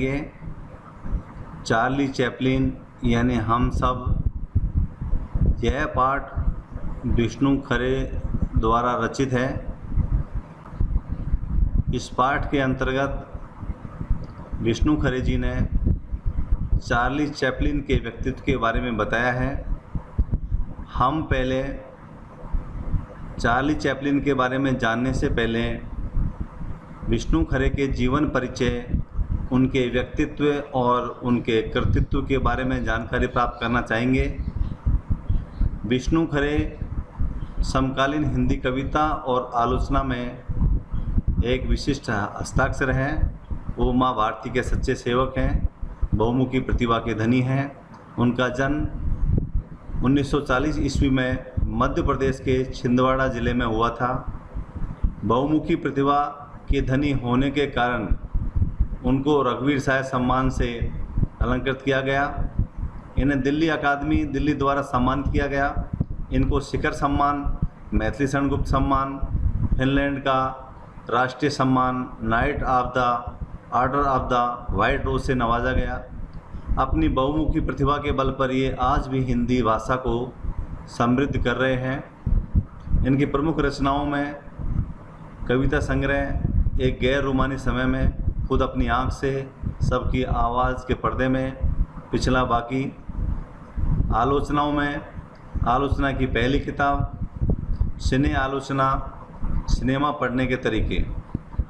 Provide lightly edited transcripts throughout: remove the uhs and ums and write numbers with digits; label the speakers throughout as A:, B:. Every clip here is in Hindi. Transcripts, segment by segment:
A: जानेंगे चार्ली चैपलिन यानी हम सब। यह पाठ विष्णु खरे द्वारा रचित है। इस पाठ के अंतर्गत विष्णु खरे जी ने चार्ली चैपलिन के व्यक्तित्व के बारे में बताया है। हम पहले चार्ली चैपलिन के बारे में जानने से पहले विष्णु खरे के जीवन परिचय, उनके व्यक्तित्व और उनके कृतित्व के बारे में जानकारी प्राप्त करना चाहेंगे। विष्णु खरे समकालीन हिंदी कविता और आलोचना में एक विशिष्ट हस्ताक्षर हैं। वो माँ भारती के सच्चे सेवक हैं, बहुमुखी प्रतिभा के धनी हैं। उनका जन्म 1940 ईस्वी में मध्य प्रदेश के छिंदवाड़ा जिले में हुआ था। बहुमुखी प्रतिभा के धनी होने के कारण उनको रघुवीर साहब सम्मान से अलंकृत किया गया। इन्हें दिल्ली अकादमी दिल्ली द्वारा सम्मानित किया गया। इनको शिखर सम्मान, मैथिली शरण गुप्त सम्मान, फिनलैंड का राष्ट्रीय सम्मान knight of the order of the white rose से नवाजा गया। अपनी बहुमुखी प्रतिभा के बल पर ये आज भी हिंदी भाषा को समृद्ध कर रहे हैं। इनकी प्रमुख रचनाओं में कविता संग्रह एक गैर रोमानी समय में, खुद अपनी आँख से, सबकी आवाज़ के पर्दे में, पिछला बाकी। आलोचनाओं में आलोचना की पहली किताब, सिने आलोचना, सिनेमा पढ़ने के तरीके।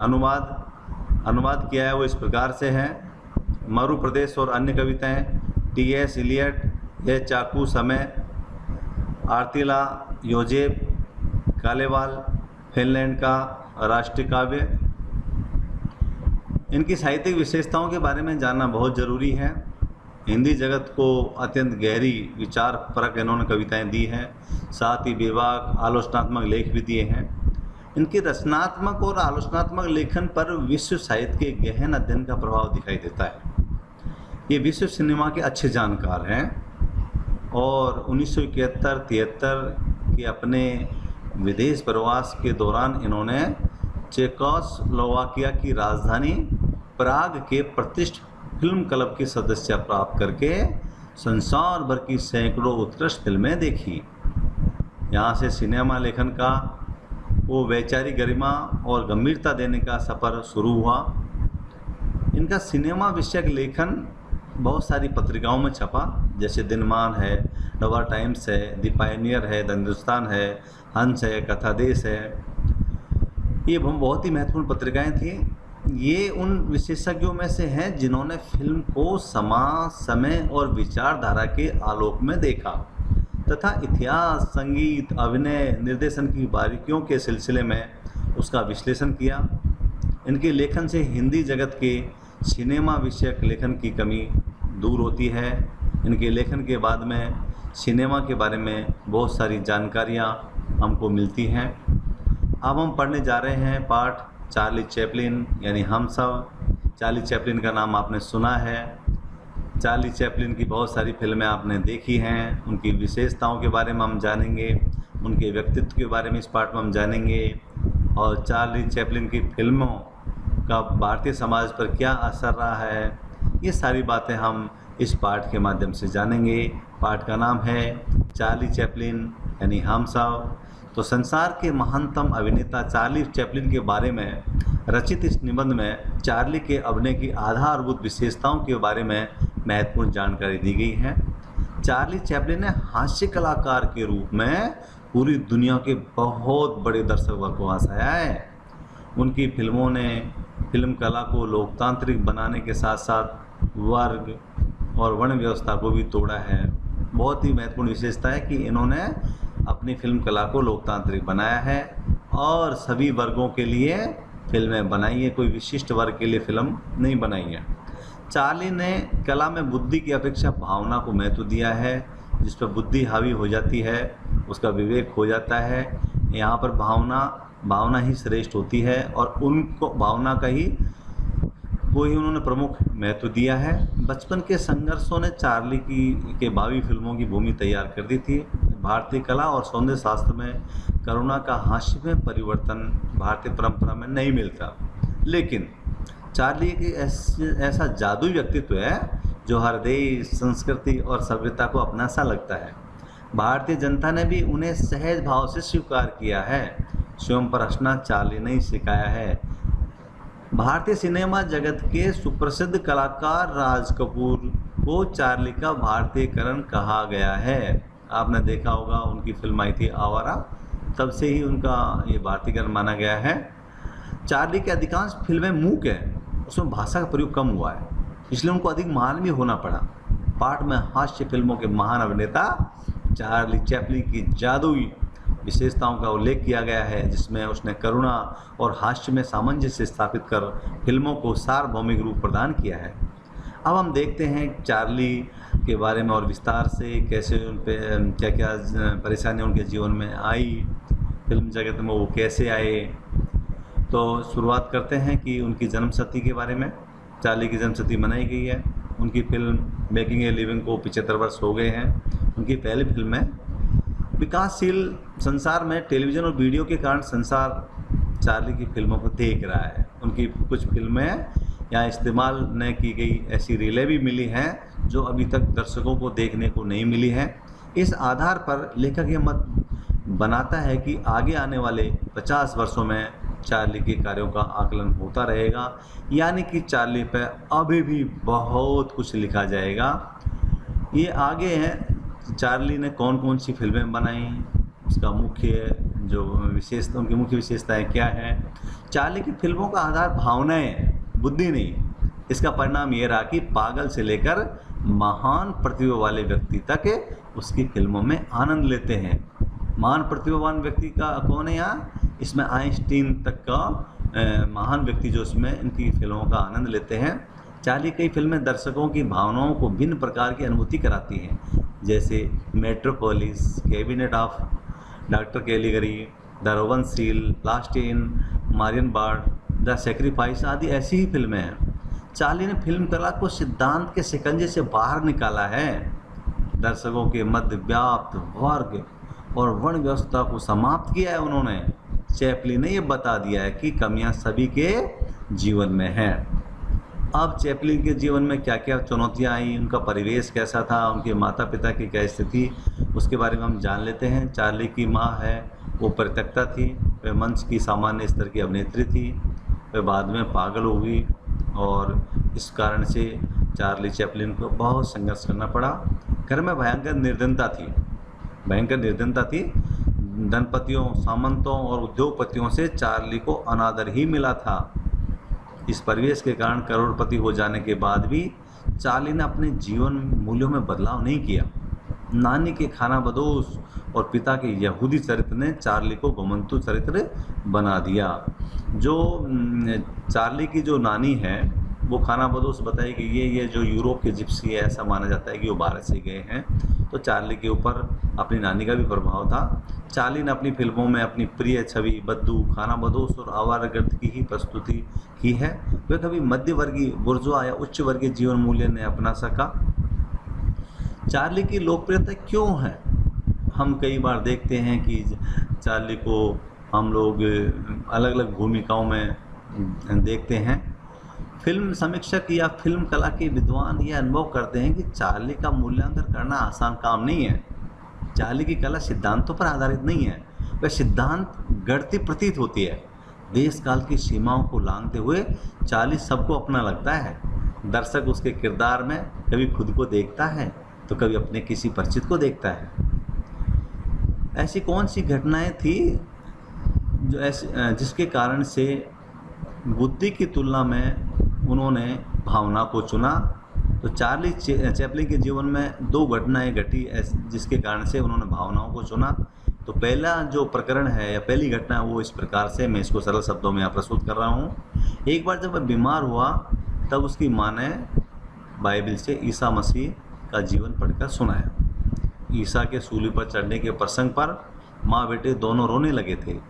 A: अनुवाद किया है वो इस प्रकार से है। मरु प्रदेश और अन्य कविताएं, टी.एस. इलियट, यह चाकू समय, आर्तिला योजेफ, कालेवाल, फिनलैंड का राष्ट्रीय काव्य। इनकी साहित्यिक विशेषताओं के बारे में जानना बहुत ज़रूरी है। हिंदी जगत को अत्यंत गहरी विचार परक इन्होंने कविताएं दी हैं, साथ ही बेबाक आलोचनात्मक लेख भी दिए हैं। इनके रचनात्मक और आलोचनात्मक लेखन पर विश्व साहित्य के गहन अध्ययन का प्रभाव दिखाई देता है। ये विश्व सिनेमा के अच्छे जानकार हैं और 1971-73 के अपने विदेश प्रवास के दौरान इन्होंने चेकोस्लोवाकिया की राजधानी प्राग के प्रतिष्ठित फिल्म क्लब की सदस्यता प्राप्त करके संसार भर की सैकड़ों उत्कृष्ट फिल्में देखी। यहाँ से सिनेमा लेखन का वो वैचारिक गरिमा और गंभीरता देने का सफ़र शुरू हुआ। इनका सिनेमा विषयक लेखन बहुत सारी पत्रिकाओं में छपा, जैसे दिनमान है, नवा टाइम्स है, द पायनियर है, द हिंदुस्तान है, हंस है, कथा देश है। ये बहुत ही महत्वपूर्ण पत्रिकाएं थी। ये उन विशेषज्ञों में से हैं जिन्होंने फिल्म को समाज, समय और विचारधारा के आलोक में देखा तथा इतिहास, संगीत, अभिनय, निर्देशन की बारीकियों के सिलसिले में उसका विश्लेषण किया। इनके लेखन से हिंदी जगत के सिनेमा विषयक लेखन की कमी दूर होती है। इनके लेखन के बाद में सिनेमा के बारे में बहुत सारी जानकारियाँ हमको मिलती हैं। अब हम पढ़ने जा रहे हैं पाठ चार्ली चैपलिन यानी हम सब। चार्ली चैपलिन का नाम आपने सुना है। चार्ली चैपलिन की बहुत सारी फिल्में आपने देखी हैं। उनकी विशेषताओं के बारे में हम जानेंगे, उनके व्यक्तित्व के बारे में इस पाठ में हम जानेंगे और चार्ली चैपलिन की फिल्मों का भारतीय समाज पर क्या असर रहा है, ये सारी बातें हम इस पाठ के माध्यम से जानेंगे। पाठ का नाम है चार्ली चैपलिन यानी हम सब। तो संसार के महानतम अभिनेता चार्ली चैपलिन के बारे में रचित इस निबंध में चार्ली के अभिनय की आधारभूत विशेषताओं के बारे में महत्वपूर्ण जानकारी दी गई है। चार्ली चैपलिन ने हास्य कलाकार के रूप में पूरी दुनिया के बहुत बड़े दर्शक वर्ग को हंसाया है। उनकी फिल्मों ने फिल्म कला को लोकतांत्रिक बनाने के साथ साथ वर्ग और वर्ण व्यवस्था को भी तोड़ा है। बहुत ही महत्वपूर्ण विशेषता है कि इन्होंने अपनी फिल्म कला को लोकतांत्रिक बनाया है और सभी वर्गों के लिए फिल्में बनाई है, कोई विशिष्ट वर्ग के लिए फिल्म नहीं बनाई है। चार्ली ने कला में बुद्धि की अपेक्षा भावना को महत्व दिया है। जिस पर बुद्धि हावी हो जाती है उसका विवेक हो जाता है। यहाँ पर भावना ही श्रेष्ठ होती है और उनको भावना का ही उन्होंने प्रमुख महत्व दिया है। बचपन के संघर्षों ने चार्ली के भावी फिल्मों की भूमि तैयार कर दी थी। भारतीय कला और सौंदर्य शास्त्र में करुणा का हास्य में परिवर्तन भारतीय परंपरा में नहीं मिलता, लेकिन चार्ली एक ऐसा जादुई व्यक्तित्व है जो हर देश, संस्कृति और सभ्यता को अपना सा लगता है। भारतीय जनता ने भी उन्हें सहज भाव से स्वीकार किया है। स्वयं पर हंसना चार्ली ने ही सिखाया है। भारतीय सिनेमा जगत के सुप्रसिद्ध कलाकार राज कपूर को चार्ली का भारतीयकरण कहा गया है। आपने देखा होगा उनकी फिल्म आई थी आवारा, तब से ही उनका ये भारतीयकरण माना गया है। चार्ली की अधिकांश फिल्में मूक हैं, उसमें भाषा का प्रयोग कम हुआ है, इसलिए उनको अधिक महान भी होना पड़ा। पाठ में हास्य फिल्मों के महान अभिनेता चार्ली चैपलिन की जादुई विशेषताओं का उल्लेख किया गया है, जिसमें उसने करुणा और हास्य में सामंजस्य स्थापित कर फिल्मों को सार्वभौमिक रूप प्रदान किया है। अब हम देखते हैं चार्ली के बारे में और विस्तार से, कैसे उन पर क्या क्या परेशानियाँ उनके जीवन में आई, फिल्म जगत में वो कैसे आए। तो शुरुआत करते हैं कि उनकी जन्मशती के बारे में। चार्ली की जन्मशती मनाई गई है। उनकी फिल्म मेकिंग ए लिविंग को 75 वर्ष हो गए हैं। उनकी पहली फिल्म है। विकासशील संसार में टेलीविज़न और वीडियो के कारण संसार चार्ली की फिल्मों को देख रहा है। उनकी कुछ फिल्में यहाँ इस्तेमाल न की गई ऐसी रीलें भी मिली हैं जो अभी तक दर्शकों को देखने को नहीं मिली हैं। इस आधार पर लेखक ये मत बनाता है कि आगे आने वाले 50 वर्षों में चार्ली के कार्यों का आकलन होता रहेगा, यानी कि चार्ली पर अभी भी बहुत कुछ लिखा जाएगा। ये आगे हैं चार्ली ने कौन कौन सी फिल्में बनाई, उसका मुख्य जो विशेषता, उनकी मुख्य विशेषताएं क्या है। चार्ली की फिल्मों का आधार भावनाएं हैं, बुद्धि नहीं। इसका परिणाम ये रहा कि पागल से लेकर महान प्रतिभा वाले व्यक्ति तक उसकी फिल्मों में आनंद लेते हैं। महान प्रतिभावान व्यक्ति का कौन है यहाँ? इसमें आइंस्टीन तक का महान व्यक्ति जो इसमें इनकी फिल्मों का आनंद लेते हैं। चार्ली कई फिल्में दर्शकों की भावनाओं को भिन्न प्रकार की अनुभूति कराती हैं, जैसे Metropolis, cabinet of doctor Caligari, the Rowanshield, last in Marienbad, the sacrifice आदि ऐसी ही फिल्में हैं। चार्ली ने फिल्म कला को सिद्धांत के शिकंजे से बाहर निकाला है। दर्शकों के मध्य व्याप्त वर्ग और वर्ण व्यवस्था को समाप्त किया है उन्होंने। चैपलिन ने ये बता दिया है कि कमियां सभी के जीवन में हैं। अब चैपलिन के जीवन में क्या क्या चुनौतियां आई, उनका परिवेश कैसा था, उनके माता पिता की क्या स्थिति, उसके बारे में हम जान लेते हैं। चार्ली की माँ है वो परित्यक्ता थी, वह मंच की सामान्य स्तर की अभिनेत्री थी। वह बाद में पागल हो गई और इस कारण से चार्ली चैपलिन को बहुत संघर्ष करना पड़ा। घर में भयंकर निर्धनता थी। धनपतियों, सामंतों और उद्योगपतियों से चार्ली को अनादर ही मिला था। इस परिवेश के कारण करोड़पति हो जाने के बाद भी चार्ली ने अपने जीवन मूल्यों में बदलाव नहीं किया। नानी के खानाबदोश और पिता के यहूदी चरित्र ने चार्ली को घुमंतु चरित्र बना दिया। जो चार्ली की जो नानी है वो खानाबदोश बताई कि ये जो यूरोप के जिप्सी है, ऐसा माना जाता है कि वो भारत से गए हैं। तो चार्ली के ऊपर अपनी नानी का भी प्रभाव था। चार्ली ने अपनी फिल्मों में अपनी प्रिय छवि बद्दू, खानाबदोश और आवारागर्द की ही प्रस्तुति की है। वह कभी मध्यवर्गीय, बुर्जुआ या उच्च वर्गीय जीवन मूल्य ने अपना सका। चार्ली की लोकप्रियता क्यों है? हम कई बार देखते हैं कि चार्ली को हम लोग अलग अलग भूमिकाओं में देखते हैं। फिल्म समीक्षक या फिल्म कला के विद्वान यह अनुभव करते हैं कि चार्ली का मूल्यांकन करना आसान काम नहीं है। चार्ली की कला सिद्धांतों पर आधारित नहीं है, वह सिद्धांत गढ़ती प्रतीत होती है। देश काल की सीमाओं को लांघते हुए चार्ली सबको अपना लगता है। दर्शक उसके किरदार में कभी खुद को देखता है तो कभी अपने किसी परिचित को देखता है। ऐसी कौन सी घटनाएं थी जिसके कारण से बुद्धि की तुलना में उन्होंने भावना को चुना? तो चार्ली चैपलिन के जीवन में दो घटनाएं घटी जिसके कारण से उन्होंने भावनाओं को चुना। तो पहला जो प्रकरण है या पहली घटना है वो इस प्रकार से, मैं इसको सरल शब्दों में यहाँ प्रस्तुत कर रहा हूँ। एक बार जब वह बीमार हुआ तब उसकी माँ ने बाइबल से ईसा मसीह का जीवन पढ़कर सुनाया। ईसा के सूली पर चढ़ने के प्रसंग पर माँ बेटे दोनों रोने लगे थे।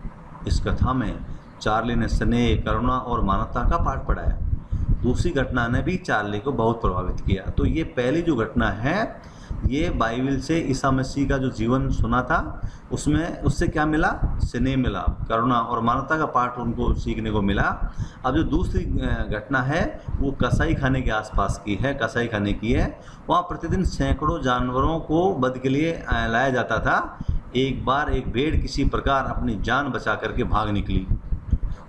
A: इस कथा में चार्ली ने स्नेह, करुणा और मानवता का पाठ पढ़ाया। दूसरी घटना ने भी चार्ली को बहुत प्रभावित किया। तो ये पहली जो घटना है ये बाइबल से ईसा मसीह का जो जीवन सुना था उसमें उससे क्या मिला, स्नेह मिला, करुणा और मानवता का पाठ उनको सीखने को मिला। अब जो दूसरी घटना है वो कसाई खाने के आसपास की है, कसाई खाने की है। वहाँ प्रतिदिन सैकड़ों जानवरों को वध के लिए लाया जाता था। एक बार एक भेड़ किसी प्रकार अपनी जान बचा करके भाग निकली।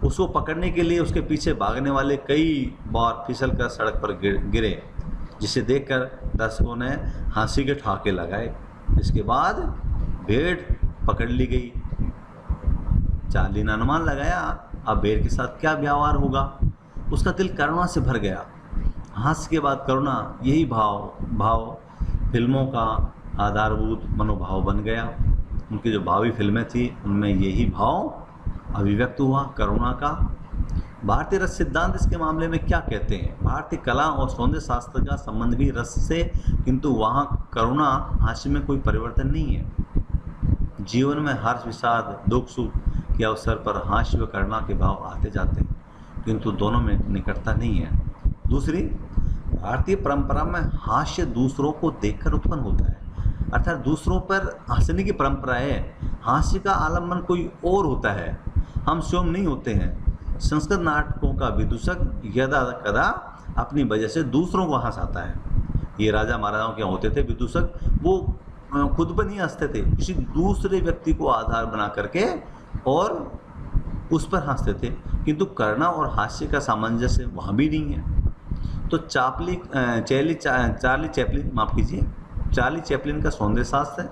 A: उसको पकड़ने के लिए उसके पीछे भागने वाले कई बार फिसल कर सड़क पर गिरे, जिसे देखकर दर्शकों ने हंसी के ठहाके लगाए। इसके बाद भेड़ पकड़ ली गई। चार्ली ने अनुमान लगाया अब भेड़ के साथ क्या व्यवहार होगा। उसका दिल करुणा से भर गया। हास्य के बाद करुणा, यही भाव फिल्मों का आधारभूत मनोभाव बन गया। उनकी जो भावी फिल्में थी उनमें यही भाव अभिव्यक्त हुआ, करुणा का। भारतीय रस सिद्धांत इसके मामले में क्या कहते हैं? भारतीय कला और सौंदर्य शास्त्र का संबंध भी रस से, किंतु वहाँ करुणा हास्य में कोई परिवर्तन नहीं है। जीवन में हर्ष, विषाद, दुख, सुख के अवसर पर हास्य व करुणा के भाव आते जाते हैं, किंतु दोनों में निकटता नहीं है। दूसरी, भारतीय परंपरा में हास्य दूसरों को देखकर उत्पन्न होता है, अर्थात दूसरों पर हंसने की परंपरा है। हास्य का आलम्बन कोई और होता है, हम स्वयं नहीं होते हैं। संस्कृत नाटकों का विदूषक यदा कदा अपनी वजह से दूसरों को हंसाता है। ये राजा महाराजाओं के होते थे विदूषक, वो खुद पर नहीं हंसते थे, किसी दूसरे व्यक्ति को आधार बना करके और उस पर हंसते थे, किंतु करुणा और हास्य का सामंजस्य वहाँ भी नहीं है। तो चार्ली चैपलिन का सौंदर्य शास्त्र है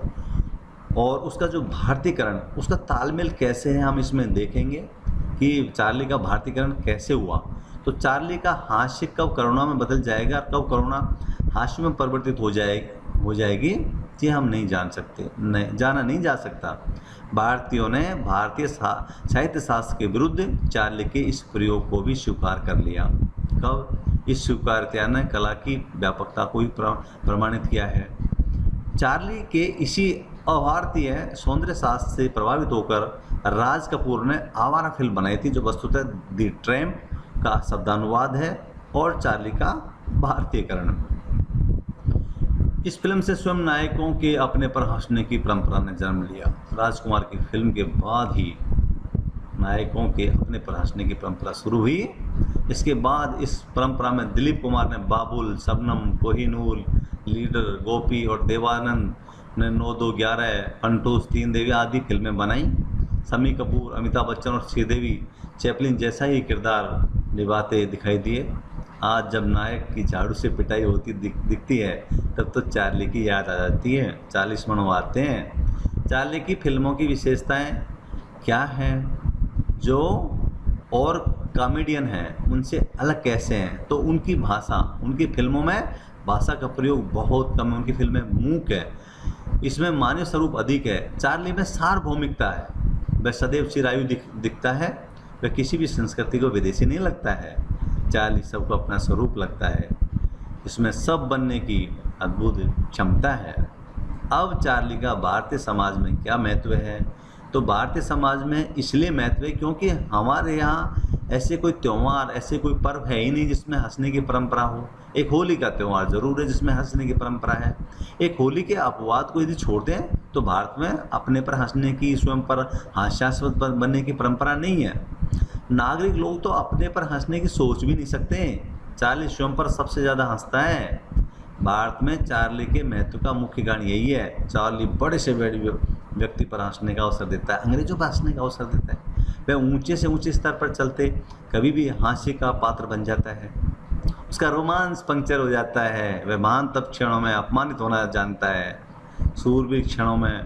A: और उसका जो भारतीयकरण, उसका तालमेल कैसे है हम इसमें देखेंगे कि चार्ली का भारतीयकरण कैसे हुआ। तो चार्ली का हास्य कब करुणा में बदल जाएगा, कब करुणा हास्य में परिवर्तित हो जाएगी ये हम नहीं जान सकते, जाना नहीं जा सकता। भारतीयों ने भारतीय साहित्य शास्त्र के विरुद्ध चार्ली के इस प्रयोग को भी स्वीकार कर लिया। कब? इस स्वीकार्यता ने कला की व्यापकता को भी प्रमाणित किया है। चार्ली के इसी अभारतीय सौंदर्य शास्त्र से प्रभावित होकर राज कपूर ने आवारा फिल्म बनाई थी, जो वस्तुतः दी ट्रैम्प का शब्दानुवाद है और चार्ली का भारतीयकरण। इस फिल्म से स्वयं नायकों के अपने पर हंसने की परंपरा ने जन्म लिया। राजकुमार की फिल्म के बाद ही नायकों के अपने पर हंसने की परंपरा शुरू हुई। इसके बाद इस परंपरा में दिलीप कुमार ने बाबुल, शबनम, कोहिनूर, लीडर, गोपी और देवानंद ने 9, 2, 11, फंटूस, 3 देवी आदि फिल्में बनाई। शम्मी कपूर, अमिताभ बच्चन और श्रीदेवी चैपलिन जैसा ही किरदार निभाते दिखाई दिए। आज जब नायक की झाड़ू से पिटाई होती दिखती है तब तो चार्ली की याद आ जाती है, 40 मन आते हैं। चार्ली की फिल्मों की विशेषताएं क्या हैं जो और कॉमेडियन हैं उनसे अलग कैसे हैं? तो उनकी भाषा, उनकी फिल्मों में भाषा का प्रयोग बहुत कम है। उनकी फिल्में मूक है, इसमें मानव स्वरूप अधिक है। चार्ली में सार्वभौमिकता है, वह सदैव चिरायु दिखता है, वह किसी भी संस्कृति को विदेशी नहीं लगता है। चार्ली सबको अपना स्वरूप लगता है, इसमें सब बनने की अद्भुत क्षमता है। अब चार्ली का भारतीय समाज में क्या महत्व है? तो भारतीय समाज में इसलिए महत्व है क्योंकि हमारे यहाँ ऐसे कोई त्यौहार, ऐसे कोई पर्व है ही नहीं जिसमें हंसने की परंपरा हो। एक होली का त्यौहार जरूर है जिसमें हंसने की परंपरा है। एक होली के अपवाद को यदि छोड़ दें तो भारत में अपने पर हंसने की, स्वयं पर हास्यास्पद बनने की परंपरा नहीं है। नागरिक लोग तो अपने पर हंसने की सोच भी नहीं सकते। चार्ली स्वयं पर सबसे ज़्यादा हंसता है। भारत में चार्ली के महत्व का मुख्य कारण यही है, चार्ली बड़े से बड़े व्यक्ति पर हंसने का अवसर देता है, अंग्रेजों पर हंसने का अवसर देता है। वह ऊंचे से ऊंचे स्तर पर चलते कभी भी हास्य का पात्र बन जाता है। उसका रोमांस पंक्चर हो जाता है। वह महान तब क्षणों में अपमानित होना जानता है। सूरवीर क्षणों में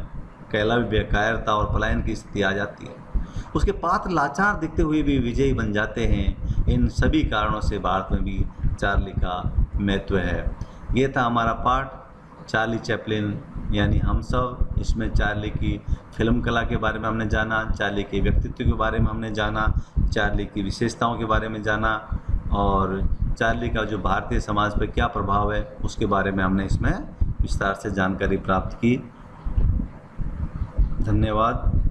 A: कैला भी बेकायरता और पलायन की स्थिति आ जाती है। उसके पात्र लाचार दिखते हुए भी विजयी बन जाते हैं। इन सभी कारणों से भारत में भी चार्ली का महत्व है। ये था हमारा पाठ, चार्ली चैपलिन यानी हम सब। इसमें चार्ली की फिल्म कला के बारे में हमने जाना, चार्ली के व्यक्तित्व के बारे में हमने जाना, चार्ली की विशेषताओं के बारे में जाना और चार्ली का जो भारतीय समाज पर क्या प्रभाव है उसके बारे में हमने इसमें विस्तार से जानकारी प्राप्त की। धन्यवाद।